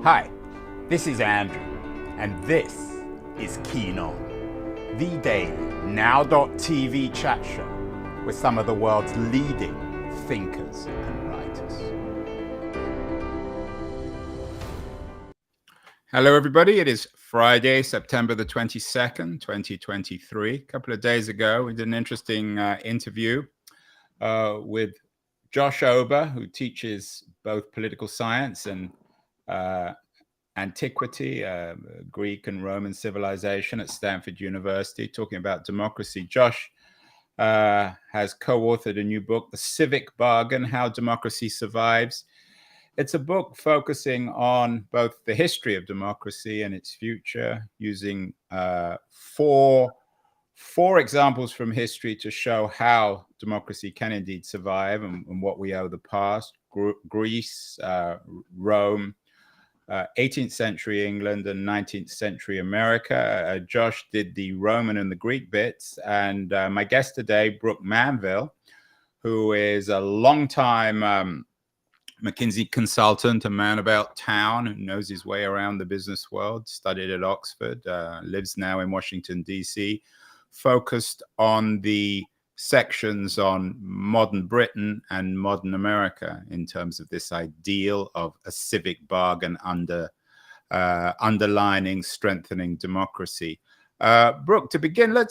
Hi, this is Andrew, and this is Keen On, the daily now.tv chat show with some of the world's leading thinkers and writers. Hello, everybody. It is Friday, September the 22nd, 2023. A couple of days ago, we did an interesting interview with Josh Ober, who teaches both political science and antiquity, Greek and Roman civilization at Stanford University, talking about democracy. Josh has co-authored a new book, The Civic Bargain, How Democracy Survives. It's a book focusing on both the history of democracy and its future, using four examples from history to show how democracy can indeed survive and what we owe the past. Greece, Rome, 18th century England and 19th century America. Josh did the Roman and the Greek bits. And my guest today, Brook Manville, who is a longtime McKinsey consultant, a man about town who knows his way around the business world, studied at Oxford, lives now in Washington, D.C., focused on the sections on modern Britain and modern America in terms of this ideal of a civic bargain underlining, strengthening democracy. Brook, to begin, I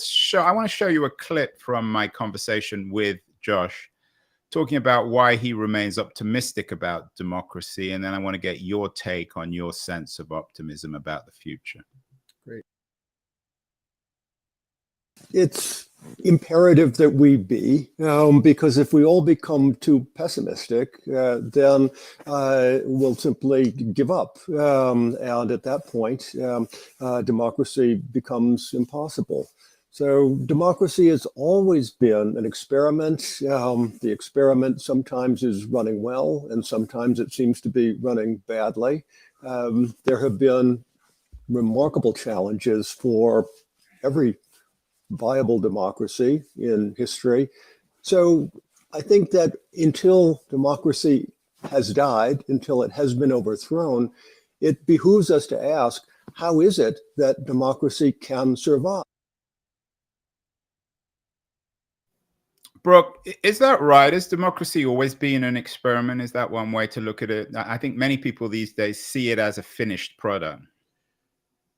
want to show you a clip from my conversation with Josh, talking about why he remains optimistic about democracy. And then I want to get your take on your sense of optimism about the future. Great. It's imperative that we be, because if we all become too pessimistic, then we'll simply give up. And at that point, democracy becomes impossible. So democracy has always been an experiment. The experiment sometimes is running well, and sometimes it seems to be running badly. There have been remarkable challenges for every viable democracy in history. So I think that until democracy has died, until it has been overthrown, it behooves us to ask, how is it that democracy can survive? Brook, is that right? Has democracy always been an experiment? Is that one way to look at it? I think many people these days see it as a finished product.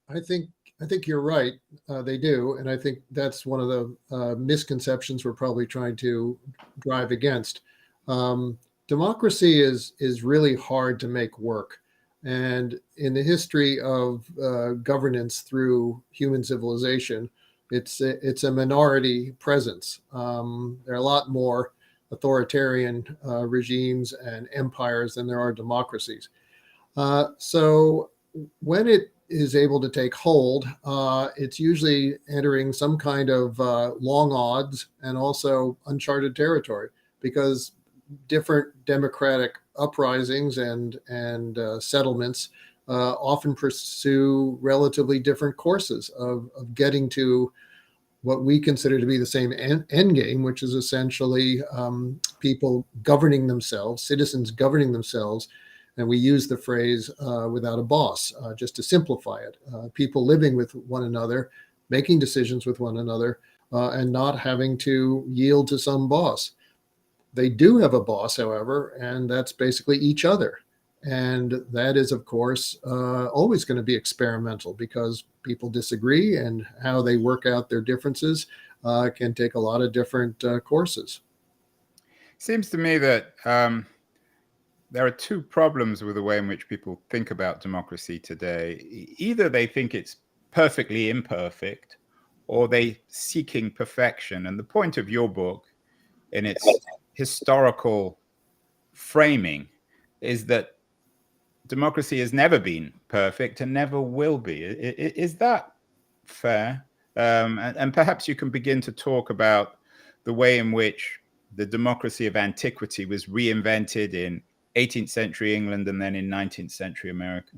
I think you're right. They do. And I think that's one of the misconceptions we're probably trying to drive against. Democracy is really hard to make work. And in the history of governance through human civilization, it's a minority presence. There are a lot more authoritarian regimes and empires than there are democracies. So when it is able to take hold, it's usually entering some kind of long odds and also uncharted territory, because different democratic uprisings and settlements often pursue relatively different courses of getting to what we consider to be the same end game, which is essentially people governing themselves, citizens governing themselves. And we use the phrase without a boss, just to simplify it. People living with one another, making decisions with one another, and not having to yield to some boss. They do have a boss, however, and that's basically each other. And that is, of course, always going to be experimental, because people disagree, and how they work out their differences can take a lot of different courses. Seems to me that there are two problems with the way in which people think about democracy today. Either they think it's perfectly imperfect, or they seeking perfection. And the point of your book, in its historical framing, is that democracy has never been perfect and never will be. Is that fair? And perhaps you can begin to talk about the way in which the democracy of antiquity was reinvented in 18th century England and then in 19th century America.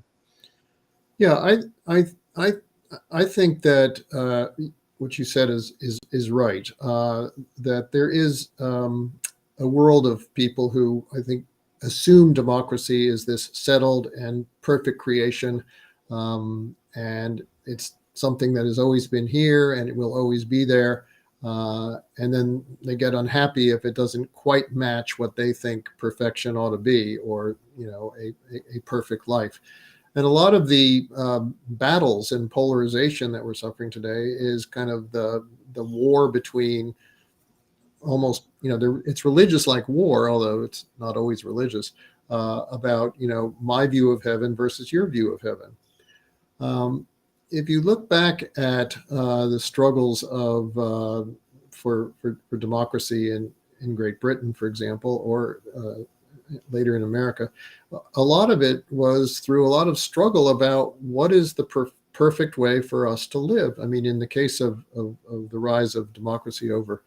Yeah, I think that what you said is right. That there is a world of people who I think assume democracy is this settled and perfect creation, and it's something that has always been here and it will always be there. And then they get unhappy if it doesn't quite match what they think perfection ought to be, or a perfect life. And a lot of the battles and polarization that we're suffering today is kind of the war between almost, it's religious like war, although it's not always religious, about, my view of heaven versus your view of heaven. If you look back at the struggles of for democracy in Great Britain, for example, or later in America, a lot of it was through a lot of struggle about what is the perfect way for us to live. I mean, in the case of the rise of democracy over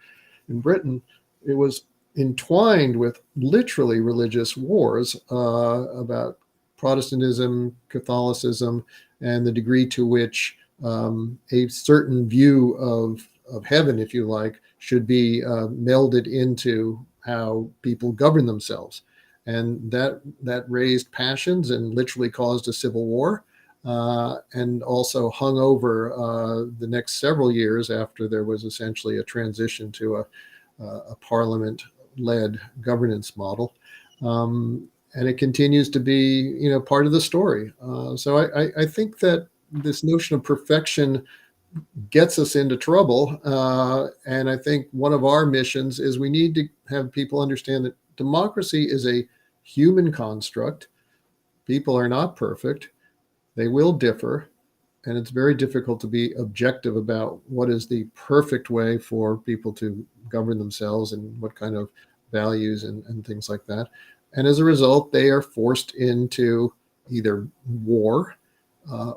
in Britain, it was entwined with literally religious wars about Protestantism, Catholicism, and the degree to which a certain view of heaven, if you like, should be melded into how people govern themselves. And that raised passions and literally caused a civil war, and also hung over the next several years after there was essentially a transition to a parliament-led governance model. And it continues to be, part of the story. So I think that this notion of perfection gets us into trouble. And I think one of our missions is we need to have people understand that democracy is a human construct. People are not perfect. They will differ. And it's very difficult to be objective about what is the perfect way for people to govern themselves and what kind of values and things like that. And as a result, they are forced into either war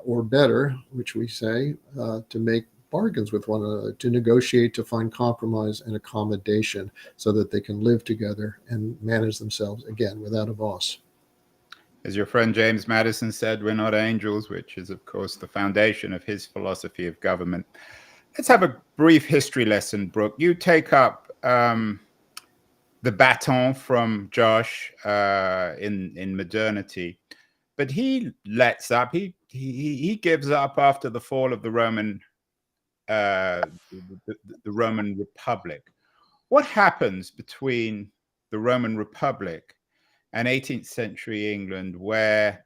or better, which we say, to make bargains with one another, to negotiate, to find compromise and accommodation so that they can live together and manage themselves, again, without a boss. As your friend James Madison said, we're not angels, which is, of course, the foundation of his philosophy of government. Let's have a brief history lesson, Brook. You take up the baton from Josh in modernity, but he lets up. He gives up after the fall of the Roman Republic. What happens between the Roman Republic and 18th century England, where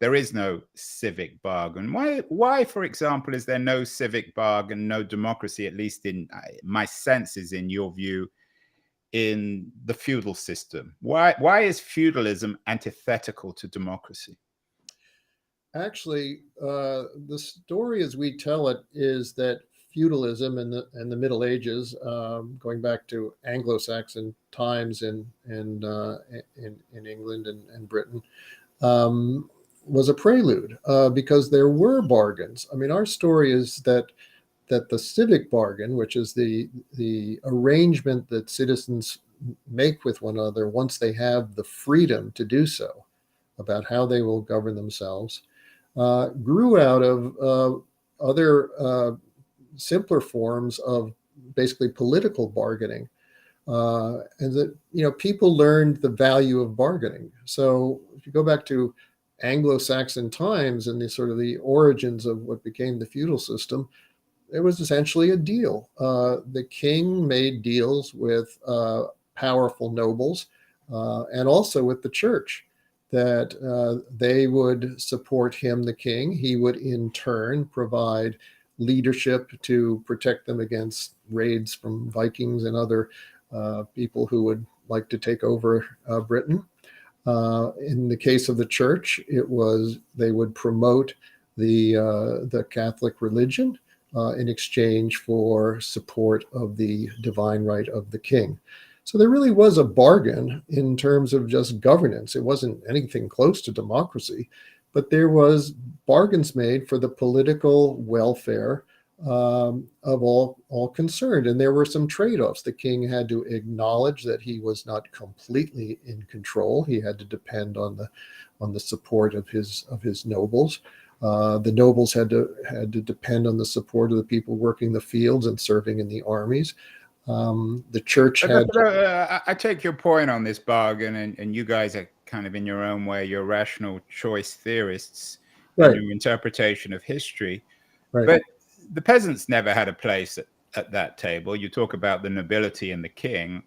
there is no civic bargain? Why, for example, is there no civic bargain, no democracy, at least in my sense is in your view, in the feudal system? Why is feudalism antithetical to democracy? Actually, the story as we tell it is that feudalism in the Middle Ages, going back to Anglo-Saxon times in England and Britain, was a prelude because there were bargains. I mean, our story is that the civic bargain, which is the arrangement that citizens make with one another once they have the freedom to do so about how they will govern themselves, grew out of other simpler forms of basically political bargaining, and that people learned the value of bargaining. So if you go back to Anglo-Saxon times and the origins of what became the feudal system, it was essentially a deal. The king made deals with powerful nobles and also with the church, that they would support him, the king. He would in turn provide leadership to protect them against raids from Vikings and other people who would like to take over Britain. In the case of the church, they would promote the Catholic religion in exchange for support of the divine right of the king. So there really was a bargain in terms of just governance. It wasn't anything close to democracy, but there was bargains made for the political welfare of all concerned. And there were some trade-offs. The king had to acknowledge that he was not completely in control. He had to depend on the support of his nobles. The nobles had to depend on the support of the people working the fields and serving in the armies. The church had. I take your point on this bargain, and you guys are kind of in your own way, your rational choice theorists and Right. your interpretation of history. Right. But the peasants never had a place at that table. You talk about the nobility and the king.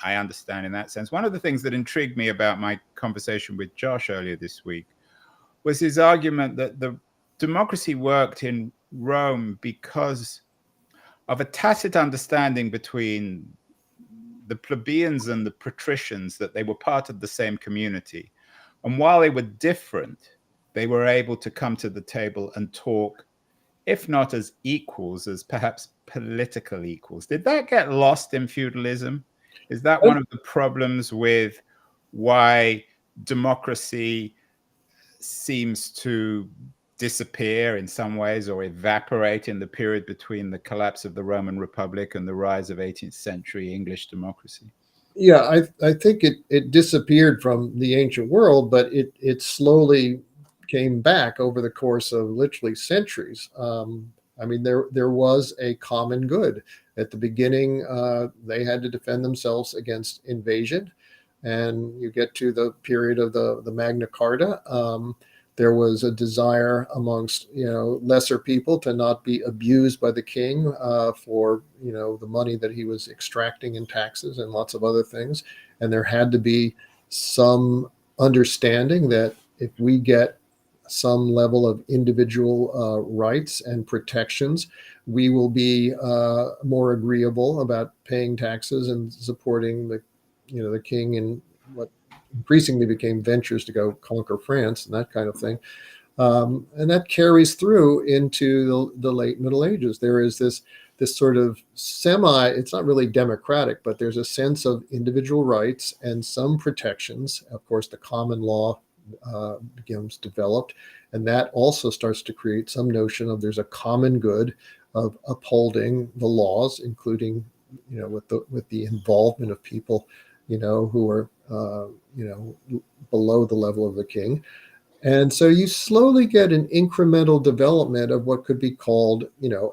I understand in that sense. One of the things that intrigued me about my conversation with Josh earlier this week was his argument that the democracy worked in Rome because of a tacit understanding between the plebeians and the patricians that they were part of the same community. And while they were different, they were able to come to the table and talk, if not as equals, as perhaps political equals. Did that get lost in feudalism? Is that one of the problems with why democracy seems to disappear in some ways or evaporate in the period between the collapse of the Roman Republic and the rise of 18th century English democracy? Yeah, I think it disappeared from the ancient world, but it slowly came back over the course of literally centuries. I mean, there was a common good. At the beginning, they had to defend themselves against invasion. And you get to the period of the Magna Carta. There was a desire amongst lesser people to not be abused by the king for the money that he was extracting in taxes and lots of other things, and there had to be some understanding that if we get some level of individual rights and protections, we will be more agreeable about paying taxes and supporting the king in what increasingly became ventures to go conquer France and that kind of thing. And that carries through into the late Middle Ages. There is this sort of it's not really democratic, but there's a sense of individual rights and some protections. Of course, the common law becomes developed, and that also starts to create some notion of there's a common good of upholding the laws, including with the involvement of people who are below the level of the king. And so you slowly get an incremental development of what could be called,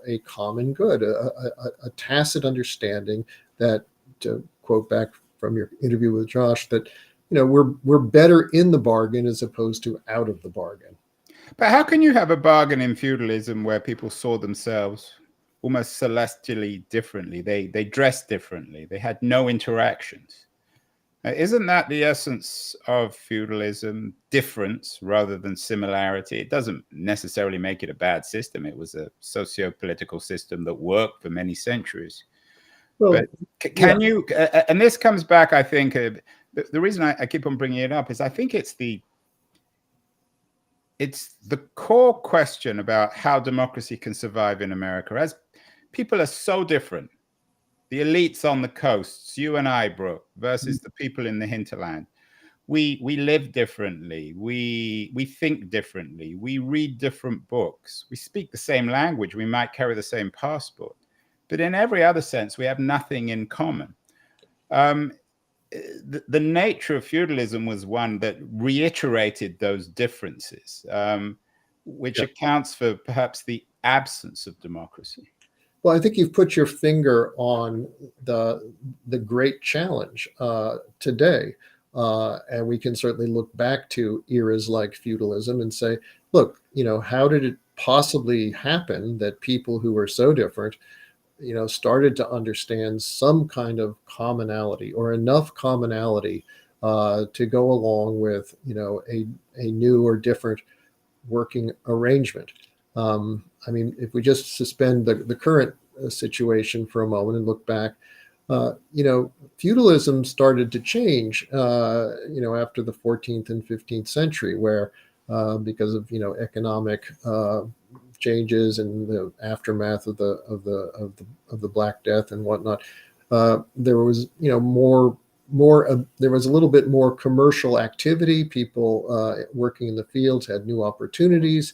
a common good, a tacit understanding that, to quote back from your interview with Josh, that, we're better in the bargain as opposed to out of the bargain. But how can you have a bargain in feudalism where people saw themselves almost celestially differently? They dressed differently. They had no interactions. Isn't that the essence of feudalism? Difference rather than similarity. It doesn't necessarily make it a bad system. It was a socio-political system that worked for many centuries. Well, but can you, and this comes back, I think, the reason I keep on bringing it up is I think it's the core question about how democracy can survive in America. As people are so different, the elites on the coasts, you and I, Brook, versus the people in the hinterland. We live differently. We think differently. We read different books. We speak the same language. We might carry the same passport. But in every other sense, we have nothing in common. The nature of feudalism was one that reiterated those differences, which accounts for perhaps the absence of democracy. Well, I think you've put your finger on the great challenge today. And we can certainly look back to eras like feudalism and say, look, how did it possibly happen that people who were so different, started to understand some kind of commonality or enough commonality to go along with, a new or different working arrangement. I mean, if we just suspend the current situation for a moment and look back, feudalism started to change, after the 14th and 15th century, where because of economic changes and the aftermath of the Black Death and whatnot, there was there was a little bit more commercial activity. People working in the fields had new opportunities.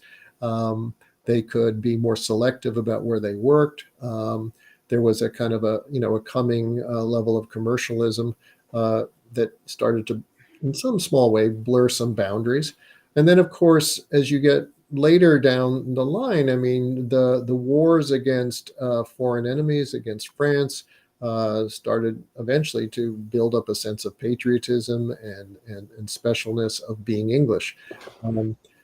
They could be more selective about where they worked. There was a kind of a coming level of commercialism that started to, in some small way, blur some boundaries. And then, of course, as you get later down the line, I mean, the wars against foreign enemies, against France, started eventually to build up a sense of patriotism and specialness of being English.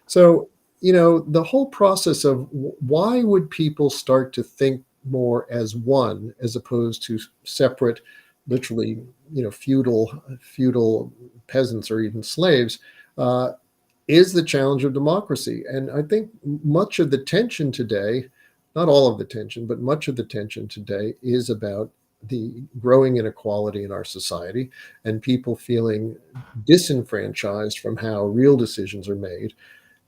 So, the whole process of why would people start to think more as one as opposed to separate, literally, feudal peasants or even slaves, is the challenge of democracy. And I think much of the tension today, not all of the tension, but much of the tension today is about the growing inequality in our society and people feeling disenfranchised from how real decisions are made.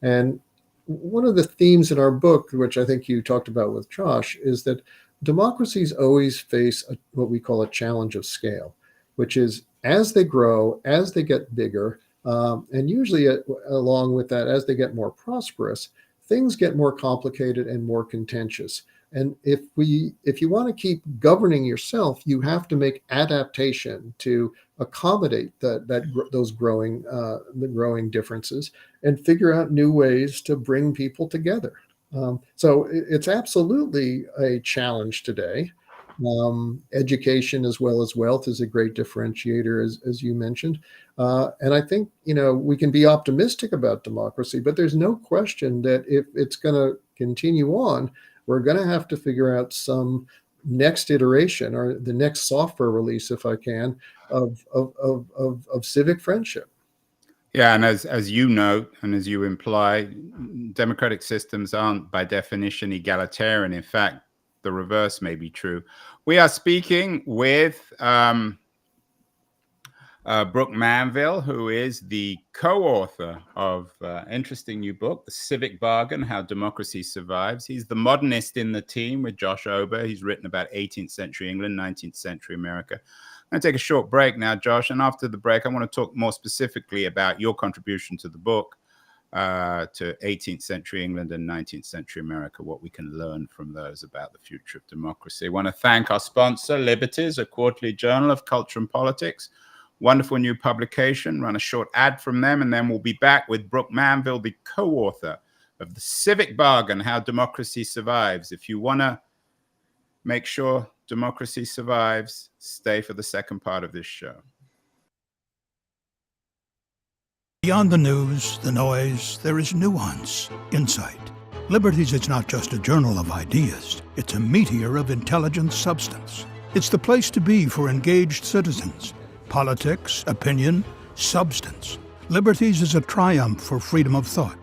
And one of the themes in our book, which I think you talked about with Josh, is that democracies always face what we call a challenge of scale, which is as they grow, as they get bigger, and usually along with that, as they get more prosperous, things get more complicated and more contentious. And if you want to keep governing yourself, you have to make adaptation to accommodate those growing differences and figure out new ways to bring people together. So it's absolutely a challenge today. Education as well as wealth is a great differentiator, as you mentioned. And I think, we can be optimistic about democracy, but there's no question that if it's going to continue on, we're going to have to figure out some next iteration or the next software release, if I can, of civic friendship. Yeah, and as you note, and as you imply, democratic systems aren't by definition egalitarian. In fact, the reverse may be true. We are speaking with Brook Manville, who is the co-author of interesting new book, The Civic Bargain, How Democracy Survives. He's the modernist in the team with Josh Ober. He's written about 18th century England, 19th century America. I'm going to take a short break now, Josh, and after the break, I want to talk more specifically about your contribution to the book, to 18th century England and 19th century America, what we can learn from those about the future of democracy. I want to thank our sponsor, Liberties, a quarterly journal of culture and politics. Wonderful new publication. Run a short ad from them, and then we'll be back with Brook Manville, the co-author of The Civic Bargain, How Democracy Survives. If you want to make sure democracy survives, stay for the second part of this show. Beyond the news, the noise, there is nuance, insight. Liberties is not just a journal of ideas. It's a meteor of intelligent substance. It's the place to be for engaged citizens. Politics, opinion, substance. Liberties is a triumph for freedom of thought.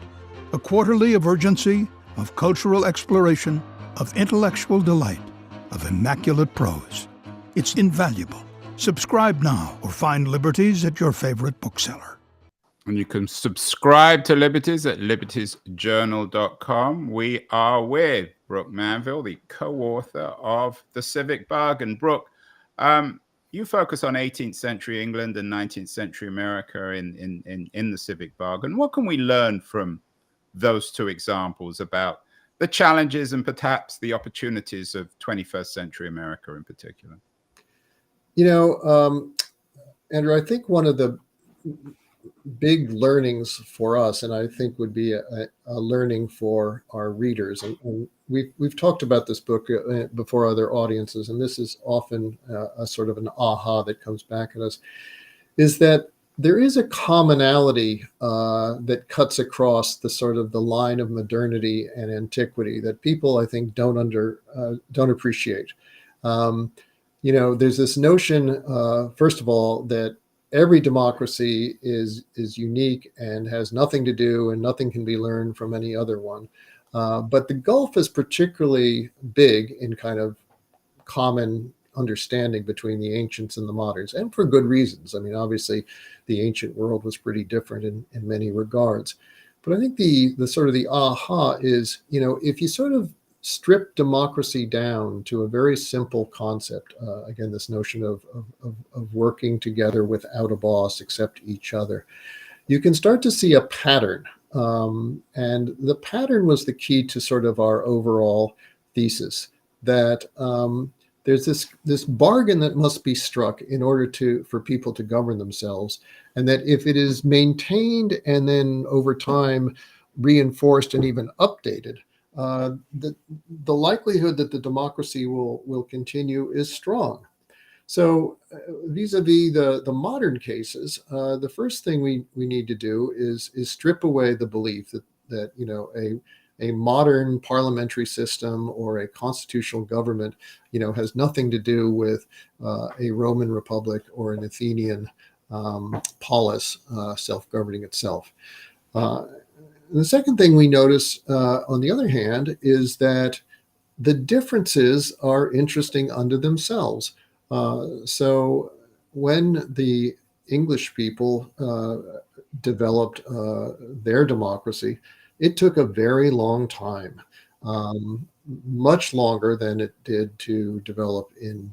A quarterly of urgency, of cultural exploration, of intellectual delight, of immaculate prose. It's invaluable. Subscribe now or find Liberties at your favorite bookseller. And you can subscribe to Liberties at libertiesjournal.com. We are with Brook Manville, the co-author of The Civic Bargain. Brook, you focus on 18th century England and 19th century America in The Civic Bargain. What can we learn from those two examples about the challenges and perhaps the opportunities of 21st century America in particular? Andrew, I think one of the big learnings for us, and I think would be a learning for our readers, and we've talked about this book before other audiences, and this is often a sort of an aha that comes back at us, is that there is a commonality that cuts across the sort of the line of modernity and antiquity that people, I think, don't appreciate. There's this notion, first of all, that every democracy is unique and has nothing to do and nothing can be learned from any other one. But the gulf is particularly big in kind of common understanding between the ancients and the moderns, and for good reasons. I mean, obviously, the ancient world was pretty different in many regards. But I think the sort of the aha is, if you sort of strip democracy down to a very simple concept, again, this notion of working together without a boss except each other, you can start to see a pattern. And the pattern was the key to sort of our overall thesis, that there's this bargain that must be struck in order for people to govern themselves. And that if it is maintained and then over time reinforced and even updated, the likelihood that the democracy will continue is strong. So vis-a-vis the modern cases, the first thing we need to do is strip away the belief that a modern parliamentary system or a constitutional government has nothing to do with a Roman republic or an Athenian polis self-governing itself. The second thing we notice, on the other hand, is that the differences are interesting unto themselves. So when the English people developed their democracy, it took a very long time, much longer than it did to develop in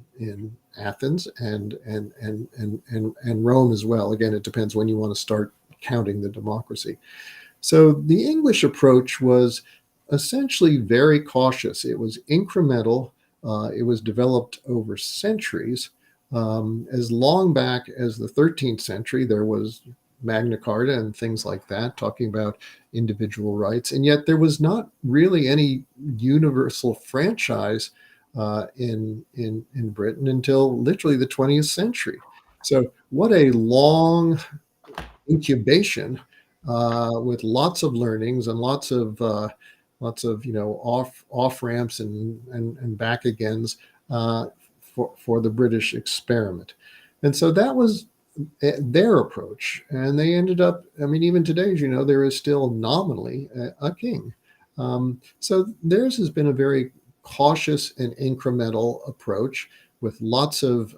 Athens and Rome as well. Again, it depends when you want to start counting the democracy. So the English approach was essentially very cautious. It was incremental. It was developed over centuries. As long back as the 13th century, there was Magna Carta and things like that, talking about individual rights. And yet there was not really any universal franchise in Britain until literally the 20th century. So what a long incubation with lots of learnings and lots of off ramps and back agains for the British experiment. And so that was their approach. And they ended up, I mean, even today, as you know, there is still nominally a king. So theirs has been a very cautious and incremental approach with lots of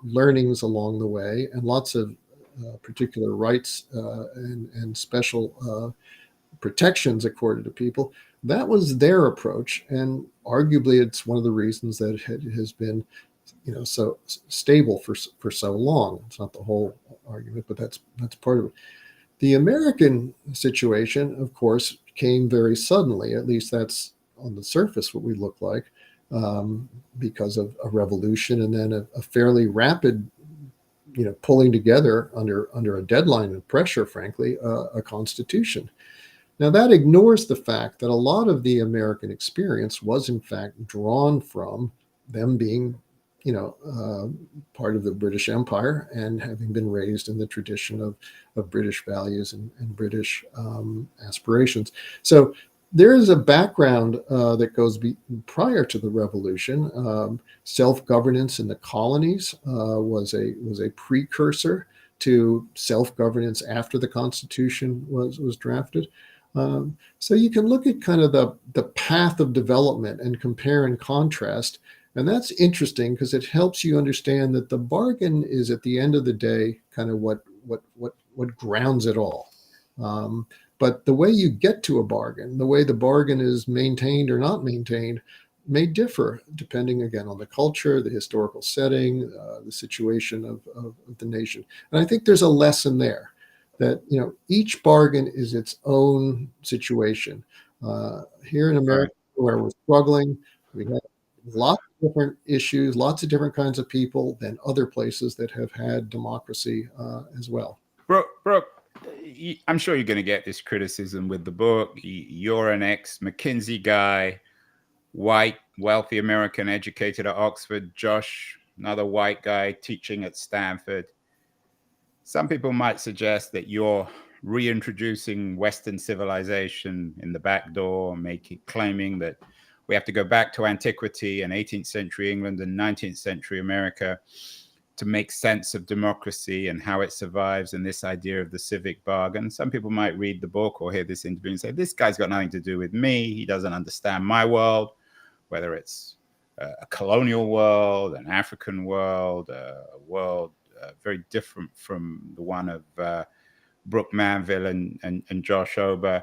learnings along the way and lots of particular rights and special protections accorded to people. That was their approach, and arguably it's one of the reasons that it has been so stable for so long. It's not the whole argument, but that's part of it. The American situation, of course, came very suddenly. At least that's on the surface what we look like, because of a revolution and then a fairly rapid pulling together under a deadline and pressure, frankly, a constitution. Now that ignores the fact that a lot of the American experience was in fact drawn from them being, part of the British Empire and having been raised in the tradition of British values and British aspirations. So there is a background that goes prior to the revolution. Self-governance in the colonies was a precursor to self-governance after the Constitution was drafted. So you can look at kind of the path of development and compare and contrast. And that's interesting because it helps you understand that the bargain is at the end of the day kind of what grounds it all. But the way you get to a bargain, the way the bargain is maintained or not maintained, may differ depending, again, on the culture, the historical setting, the situation of the nation. And I think there's a lesson there that, each bargain is its own situation. Here in America, where we're struggling, we have lots of different issues, lots of different kinds of people than other places that have had democracy as well. Brook, I'm sure you're going to get this criticism with the book. You're an ex-McKinsey guy, white, wealthy American, educated at Oxford. Josh, another white guy teaching at Stanford. Some people might suggest that you're reintroducing Western civilization in the back door, claiming that we have to go back to antiquity and 18th century England and 19th century America to make sense of democracy and how it survives, and this idea of the civic bargain. Some people might read the book or hear this interview and say, this guy's got nothing to do with me. He doesn't understand my world, whether it's a colonial world, an African world, a world very different from the one of Brook Manville and Josh Ober.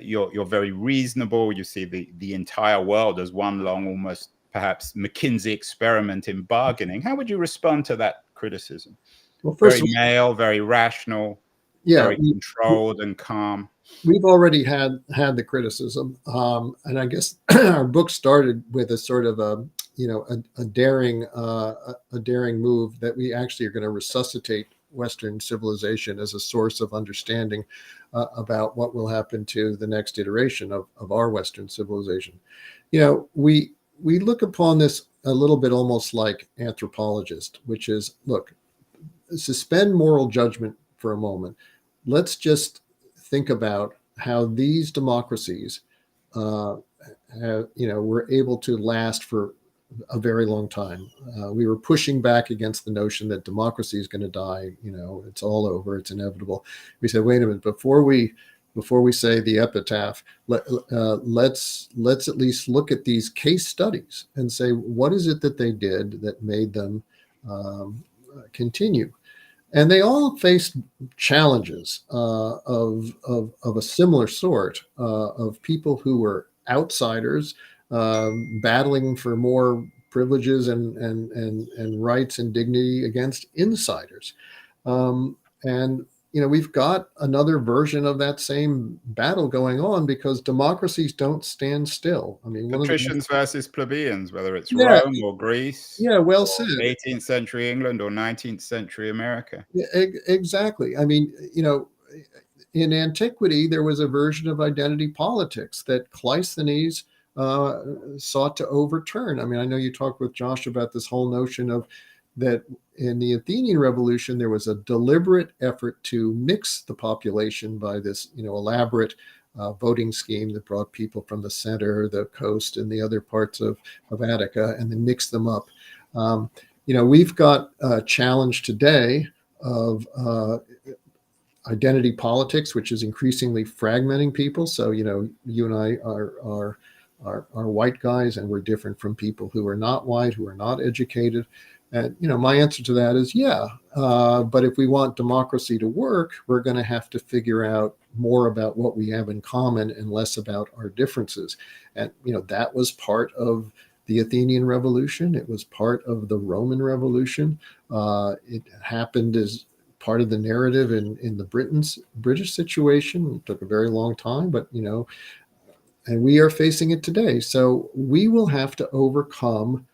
You're very reasonable. You see the entire world as one long, almost perhaps McKinsey experiment in bargaining. How would you respond to that criticism? Well, first, very male, very rational, very controlled and calm. We've already had the criticism, and I guess our book started with a sort of a daring move that we actually are going to resuscitate Western civilization as a source of understanding about what will happen to the next iteration of our Western civilization. We look upon this a little bit almost like anthropologist, which is, look, suspend moral judgment for a moment. Let's just think about how these democracies were able to last for a very long time. We were pushing back against the notion that democracy is going to die. It's all over. It's inevitable. We said, wait a minute, before we say the epitaph, let's at least look at these case studies and say, what is it that they did that made them continue? And they all faced challenges of a similar sort, of people who were outsiders, battling for more privileges and rights and dignity against insiders. And we've got another version of that same battle going on, because democracies don't stand still. I mean, patricians versus plebeians, whether it's Yeah. Rome or Greece, Yeah, well or said. 18th century England or 19th century America. Yeah, exactly. I mean, in antiquity, there was a version of identity politics that Cleisthenes sought to overturn. I mean, I know you talked with Josh about this whole notion of that in the Athenian Revolution, there was a deliberate effort to mix the population by this, elaborate voting scheme that brought people from the center, the coast, and the other parts of Attica, and then mix them up. We've got a challenge today of identity politics, which is increasingly fragmenting people. So, you and I are white guys, and we're different from people who are not white, who are not educated. And, my answer to that is, but if we want democracy to work, we're going to have to figure out more about what we have in common and less about our differences. And, that was part of the Athenian Revolution. It was part of the Roman Revolution. It happened as part of the narrative in the British situation. It took a very long time, but, and we are facing it today. So we will have to overcome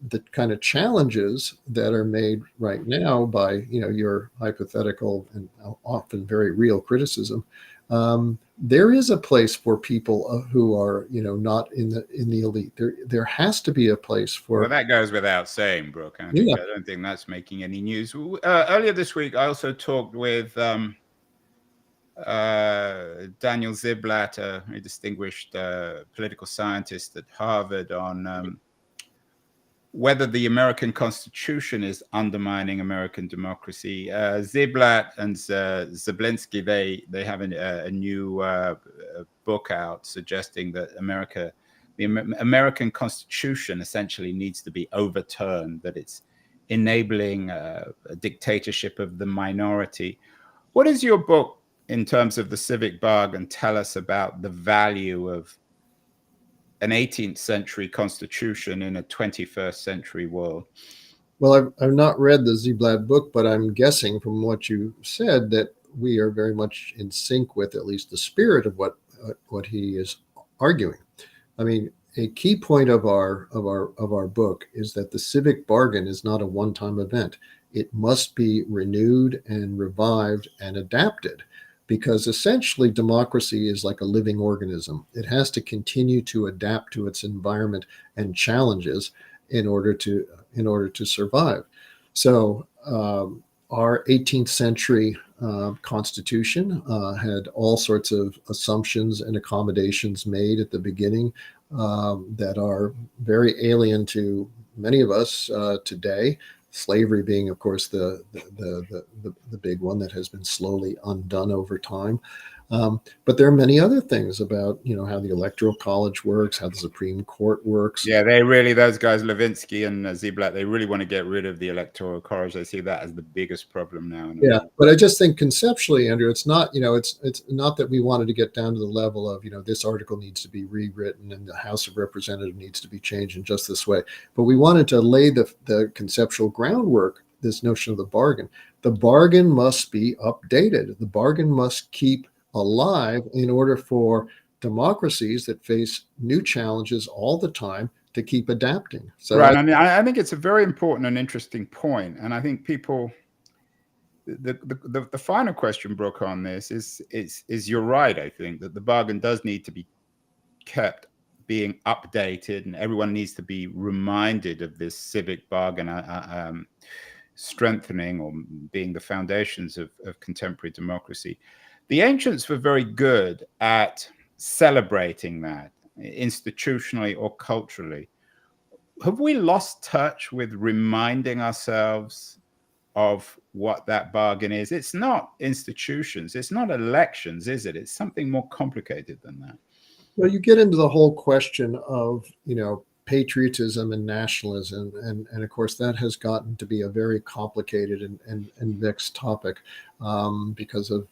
the kind of challenges that are made right now by, your hypothetical and often very real criticism. There is a place for people who are, not in the elite. There has to be a place for. Well, that goes without saying, Brook. I don't think that's making any news. Earlier this week, I also talked with Daniel Ziblatt, a distinguished political scientist at Harvard, on whether the American Constitution is undermining American democracy. Ziblatt and Zablinski, they have a new book out suggesting that the American Constitution essentially needs to be overturned, that it's enabling a dictatorship of the minority. What does your book, in terms of the civic bargain, tell us about the value of an 18th century constitution in a 21st century world? Well, I've not read the Ziblatt book, but I'm guessing from what you said that we are very much in sync with at least the spirit of what he is arguing. I mean, a key point of our book is that the civic bargain is not a one-time event. It must be renewed and revived and adapted, because essentially democracy is like a living organism. It has to continue to adapt to its environment and challenges in order to survive. So our 18th century Constitution had all sorts of assumptions and accommodations made at the beginning that are very alien to many of us today. Slavery being, of course, the big one that has been slowly undone over time. But there are many other things about, how the Electoral College works, how the Supreme Court works. Yeah, those guys, Levinsky and Ziblatt, they really want to get rid of the Electoral College. They see that as the biggest problem now. Yeah, but I just think conceptually, Andrew, it's not, it's not that we wanted to get down to the level of, this article needs to be rewritten and the House of Representatives needs to be changed in just this way. But we wanted to lay the conceptual groundwork, this notion of the bargain. The bargain must be updated. The bargain must keep alive in order for democracies that face new challenges all the time to keep adapting. So right. I think it's a very important and interesting point. And I think people, the final question, Brook, on this is you're right. I think that the bargain does need to be kept being updated, and everyone needs to be reminded of this civic bargain strengthening or being the foundations of contemporary democracy. The ancients were very good at celebrating that institutionally or culturally. Have we lost touch with reminding ourselves of what that bargain is? It's not institutions, it's not elections, is it? It's something more complicated than that. Well, you get into the whole question of, patriotism and nationalism. And of course, that has gotten to be a very complicated and mixed topic because of,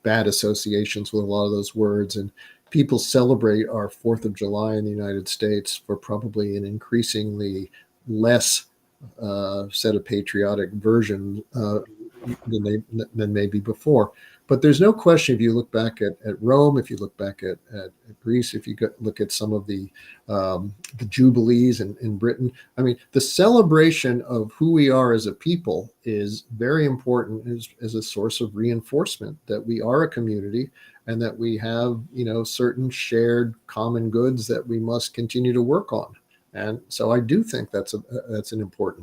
bad associations with a lot of those words. And people celebrate our 4th of July in the United States for probably an increasingly less set of patriotic version than maybe before. But there's no question, if you look back at Rome, if you look back at Greece, if you look at some of the jubilees in Britain, I mean, the celebration of who we are as a people is very important as a source of reinforcement that we are a community and that we have, certain shared common goods that we must continue to work on. And so I do think that's an important